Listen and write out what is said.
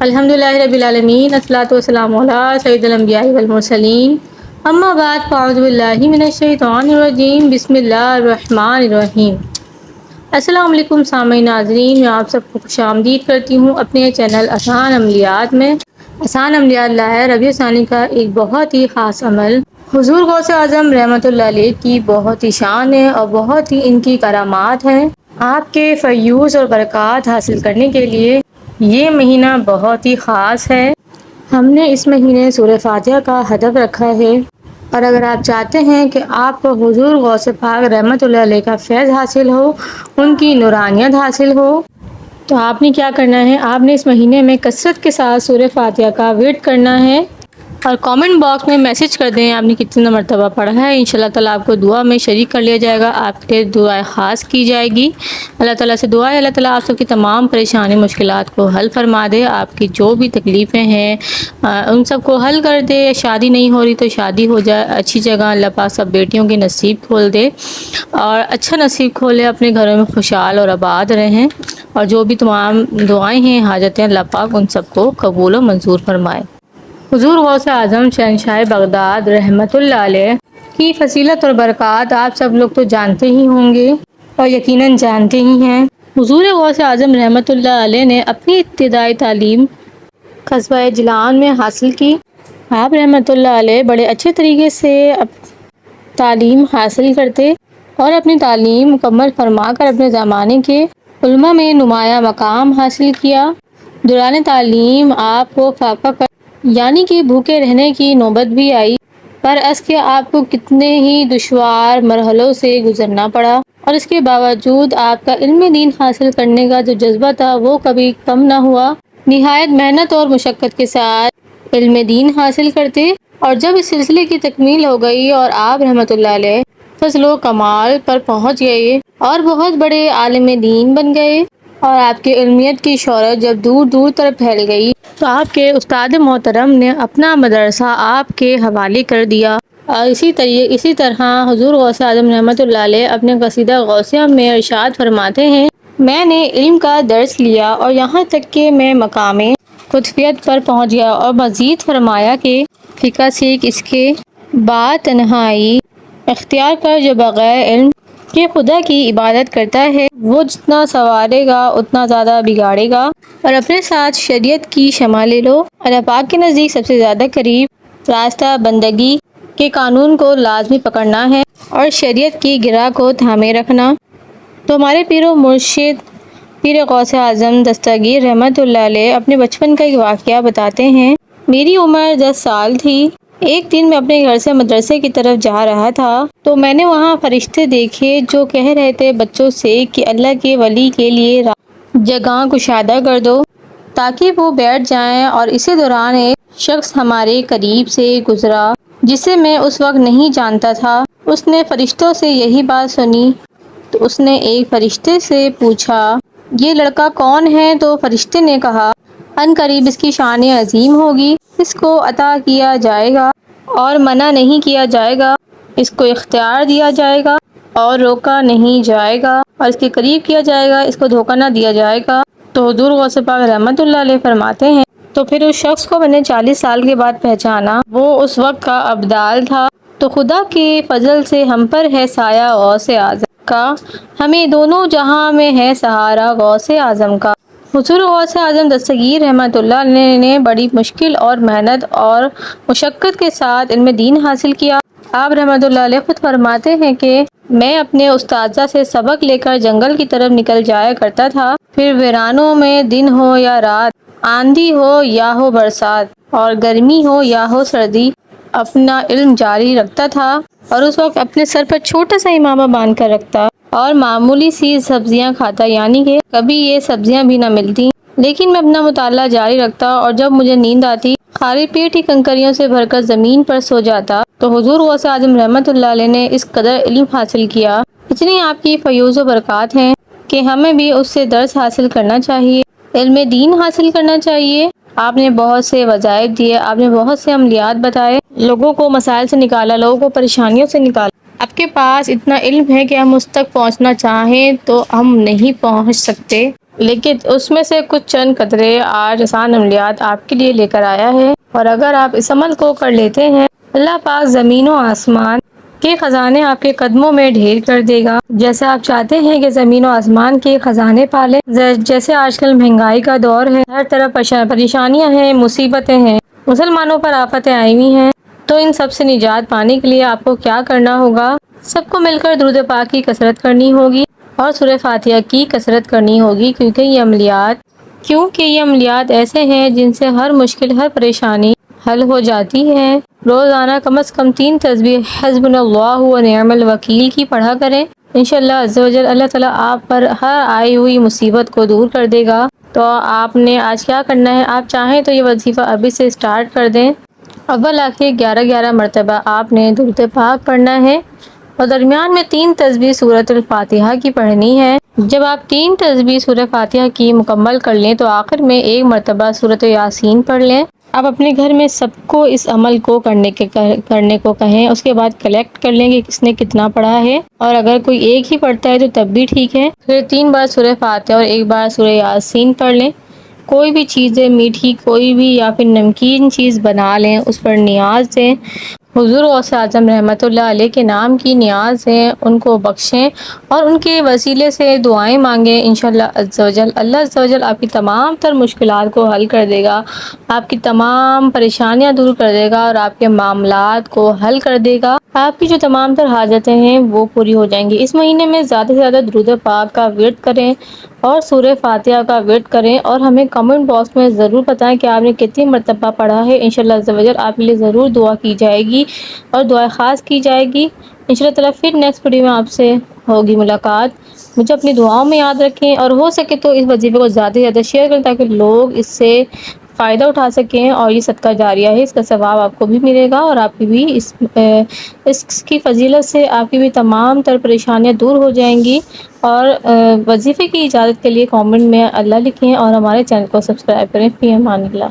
الحمدللہ رب العالمین، الصلاۃ والسلام علی سید الانبیاء والمرسلین، اما بعد فاعوذ باللہ من الشیطان الرجیم، بسم اللہ الرحمن الرحیم۔ السلام علیکم سامعین ناظرین، میں آپ سب کو خوش آمدید کرتی ہوں اپنے چینل آسان عملیات میں۔ آسان عملیات لایا ربیع ثانی کا ایک بہت ہی خاص عمل حضور غوث اعظم رحمۃ اللہ علیہ کی بہت ہی شان ہے اور بہت ہی ان کی کرامات ہیں۔ آپ کے فیوض اور برکات حاصل کرنے کے لیے یہ مہینہ بہت ہی خاص ہے۔ ہم نے اس مہینے سورہ فاتحہ کا ہدف رکھا ہے، اور اگر آپ چاہتے ہیں کہ آپ کو حضور غوث پاک رحمۃ اللہ علیہ کا فیض حاصل ہو، ان کی نورانیت حاصل ہو، تو آپ نے کیا کرنا ہے، آپ نے اس مہینے میں کثرت کے ساتھ سورہ فاتحہ کا ورد کرنا ہے، اور کامنٹ باکس میں میسج کر دیں آپ نے کتنا مرتبہ پڑھا ہے۔ انشاءاللہ تعالیٰ آپ کو دعا میں شریک کر لیا جائے گا، آپ کے دعائیں خاص کی جائے گی۔ اللہ تعالیٰ سے دعا ہے اللہ تعالیٰ آپ سب کی تمام پریشانی مشکلات کو حل فرما دے، آپ کی جو بھی تکلیفیں ہیں ان سب کو حل کر دے۔ شادی نہیں ہو رہی تو شادی ہو جائے اچھی جگہ، اللہ پاک سب بیٹیوں کی نصیب کھول دے اور اچھا نصیب کھولے، اپنے گھروں میں خوشحال اور آباد رہیں، اور جو بھی تمام دعائیں ہیں حاجتیں اللہ پاک ان سب کو قبول و منظور فرمائے۔ حضور غوث اعظم شہنشاہ بغداد رحمۃ اللہ علیہ کی فضیلت اور برکات آپ سب لوگ تو جانتے ہی ہوں گے اور یقیناً جانتے ہی ہیں۔ حضور غوث اعظم رحمۃ اللہ علیہ نے اپنی ابتدائی تعلیم قصبہ جیلان میں حاصل کی۔ آپ رحمۃ اللہ علیہ بڑے اچھے طریقے سے تعلیم حاصل کرتے اور اپنی تعلیم مکمل فرما کر اپنے زمانے کے علماء میں نمایاں مقام حاصل کیا۔ دوران تعلیم آپ کو فاقہ یعنی کہ بھوکے رہنے کی نوبت بھی آئی، پر اس کے آپ کو کتنے ہی دشوار مرحلوں سے گزرنا پڑا، اور اس کے باوجود آپ کا علم دین حاصل کرنے کا جو جذبہ تھا وہ کبھی کم نہ ہوا۔ نہایت محنت اور مشقت کے ساتھ علم دین حاصل کرتے، اور جب اس سلسلے کی تکمیل ہو گئی اور آپ رحمۃ اللہ علیہ فضل و کمال پر پہنچ گئے اور بہت بڑے عالم دین بن گئے، اور آپ کے علمیت کی شہرت جب دور دور تک پھیل گئی تو آپ کے استاد محترم نے اپنا مدرسہ آپ کے حوالے کر دیا، اور اسی طرح حضور غوث اعظم رحمۃ اللہ علیہ اپنے قصیدہ غوثیہ میں ارشاد فرماتے ہیں، میں نے علم کا درس لیا اور یہاں تک کہ میں مقام قطبیت پر پہنچ گیا، اور مزید فرمایا کہ فقہ سیکھ اس کے بعد تنہائی اختیار کر، جو بغیر علم کہ خدا کی عبادت کرتا ہے وہ جتنا سنوارے گا اتنا زیادہ بگاڑے گا، اور اپنے ساتھ شریعت کی شمع لے لو۔ اللہ پاک کے نزدیک سب سے زیادہ قریب راستہ بندگی کے قانون کو لازمی پکڑنا ہے اور شریعت کی گرہ کو تھامے رکھنا۔ تو ہمارے پیر و مرشد پیر غوث اعظم دستگیر رحمۃ اللہ علیہ اپنے بچپن کا ایک واقعہ بتاتے ہیں۔ میری عمر 10 سال تھی۔ ایک دن میں اپنے گھر سے مدرسے کی طرف جا رہا تھا تو میں نے وہاں فرشتے دیکھے جو کہہ رہے تھے بچوں سے کہ اللہ کے ولی کے لیے جگہ کشادہ کر دو تاکہ وہ بیٹھ جائیں، اور اسی دوران ایک شخص ہمارے قریب سے گزرا جسے میں اس وقت نہیں جانتا تھا۔ اس نے فرشتوں سے یہی بات سنی تو اس نے ایک فرشتے سے پوچھا یہ لڑکا کون ہے؟ تو فرشتے نے کہا ان قریب اس کی شان عظیم ہوگی، اس کو عطا کیا جائے گا اور منع نہیں کیا جائے گا، اس کو اختیار دیا جائے گا اور روکا نہیں جائے گا، اور اس کے قریب کیا جائے گا، اس کو دھوکہ نہ دیا جائے گا۔ تو حضور غوث پاک رحمۃ اللہ علیہ فرماتے ہیں تو پھر اس شخص کو میں نے 40 سال کے بعد پہچانا، وہ اس وقت کا ابدال تھا۔ تو خدا کے فضل سے ہم پر ہے سایہ غوث اعظم کا، ہمیں دونوں جہاں میں ہے سہارا غوث اعظم کا۔ حضور غوث اعظم دستگیر رحمۃ اللہ علیہ نے بڑی مشکل اور محنت اور مشقت کے ساتھ علم دین حاصل کیا۔ آپ رحمۃ اللہ علیہ خود فرماتے ہیں کہ میں اپنے استاذہ سے سبق لے کر جنگل کی طرف نکل جایا کرتا تھا، پھر ویرانوں میں دن ہو یا رات، آندھی ہو یا ہو برسات، اور گرمی ہو یا ہو سردی، اپنا علم جاری رکھتا تھا، اور اس وقت اپنے سر پر چھوٹا سا امامہ باندھ کر رکھتا اور معمولی سی سبزیاں کھاتا، یعنی کہ کبھی یہ سبزیاں بھی نہ ملتی، لیکن میں اپنا مطالعہ جاری رکھتا، اور جب مجھے نیند آتی خالی پیٹ ہی کنکریوں سے بھر کر زمین پر سو جاتا۔ تو حضور غوث اعظم رحمۃ اللہ علیہ نے اس قدر علم حاصل کیا، اتنی آپ کی فیوض و برکات ہیں کہ ہمیں بھی اس سے درس حاصل کرنا چاہیے، علم دین حاصل کرنا چاہیے۔ آپ نے بہت سے وظائف دیے، آپ نے بہت سے عملیات بتائے، لوگوں کو مسائل سے نکالا، لوگوں کو پریشانیوں سے نکالا۔ آپ کے پاس اتنا علم ہے کہ ہم اس تک پہنچنا چاہیں تو ہم نہیں پہنچ سکتے، لیکن اس میں سے کچھ چند قطرے آج آسان عملیات آپ کے لیے لے کر آیا ہے، اور اگر آپ اس عمل کو کر لیتے ہیں، اللہ پاک زمین و آسمان کے خزانے آپ کے قدموں میں ڈھیر کر دے گا۔ جیسے آپ چاہتے ہیں کہ زمین و آسمان کے خزانے پالیں، جیسے آج کل مہنگائی کا دور ہے، ہر طرف پریشانیاں ہیں، مصیبتیں ہیں، مسلمانوں پر آفتیں آئی ہوئی ہیں، تو ان سب سے نجات پانے کے لیے آپ کو کیا کرنا ہوگا؟ سب کو مل کر درود پاک کی کثرت کرنی ہوگی اور سورہ فاتحہ کی کثرت کرنی ہوگی، کیونکہ یہ عملیات ایسے ہیں جن سے ہر مشکل، ہر پریشانی حل ہو جاتی ہے۔ روزانہ کم از کم 3 تسبیح حسبنا اللہ و نعم الوکیل کی پڑھا کریں، انشاءاللہ عز و جل اللہ تعالیٰ آپ پر ہر آئی ہوئی مصیبت کو دور کر دے گا۔ تو آپ نے آج کیا کرنا ہے، آپ چاہیں تو یہ وظیفہ ابھی سے سٹارٹ کر دیں۔ اول آخر 11 مرتبہ آپ نے درود پاک پڑھنا ہے، اور درمیان میں 3 تسبیح سورۃ الفاتحہ کی پڑھنی ہے۔ جب آپ 3 تسبیح سورہ فاتحہ کی مکمل کر لیں تو آخر میں 1 مرتبہ سورۃ یاسین پڑھ لیں۔ آپ اپنے گھر میں سب کو اس عمل کو کرنے کو کہیں، اس کے بعد کلیکٹ کر لیں کہ کس نے کتنا پڑھا ہے، اور اگر کوئی ایک ہی پڑھتا ہے تو تب بھی ٹھیک ہے۔ پھر 3 بار سورہ فاتحہ اور 1 بار سورہ یاسین پڑھ لیں۔ کوئی بھی چیزیں میٹھی، کوئی بھی یا پھر نمکین چیز بنا لیں، اس پر نیاز دیں، حضور غوث اعظم رحمۃ اللہ علیہ کے نام کی نیاز دیں، ان کو بخشیں اور ان کے وسیلے سے دعائیں مانگیں۔ انشاءاللہ عز و جل اللہ عز و جل آپ کی تمام تر مشکلات کو حل کر دے گا، آپ کی تمام پریشانیاں دور کر دے گا اور آپ کے معاملات کو حل کر دے گا۔ آپ کی جو تمام تر حاجتیں ہیں وہ پوری ہو جائیں گی۔ اس مہینے میں زیادہ سے زیادہ درود پاک کا ورد کریں اور سورہ فاتحہ کا ورد کریں، اور ہمیں کمنٹ باکس میں ضرور بتائیں کہ آپ نے کتنی مرتبہ پڑھا ہے۔ انشاءاللہ عز و جل آپ کے لیے ضرور دعا کی جائے گی اور دعا خاص کی جائے گی۔ انشاءاللہ تعالیٰ پھر نیکسٹ ویڈیو میں آپ سے ہوگی ملاقات۔ مجھے اپنی دعاؤں میں یاد رکھیں، اور ہو سکے تو اس وظیفے کو زیادہ سے زیادہ شیئر کریں تاکہ لوگ اس سے فائدہ اٹھا سکیں، اور یہ صدقہ جاریہ ہے، اس کا ثواب آپ کو بھی ملے گا، اور آپ کی بھی اس کی فضیلت سے آپ کی بھی تمام تر پریشانیاں دور ہو جائیں گی۔ اور وظیفے کی اجازت کے لیے کامنٹ میں اللہ لکھیں اور ہمارے چینل کو سبسکرائب کریں۔ فی امان اللہ۔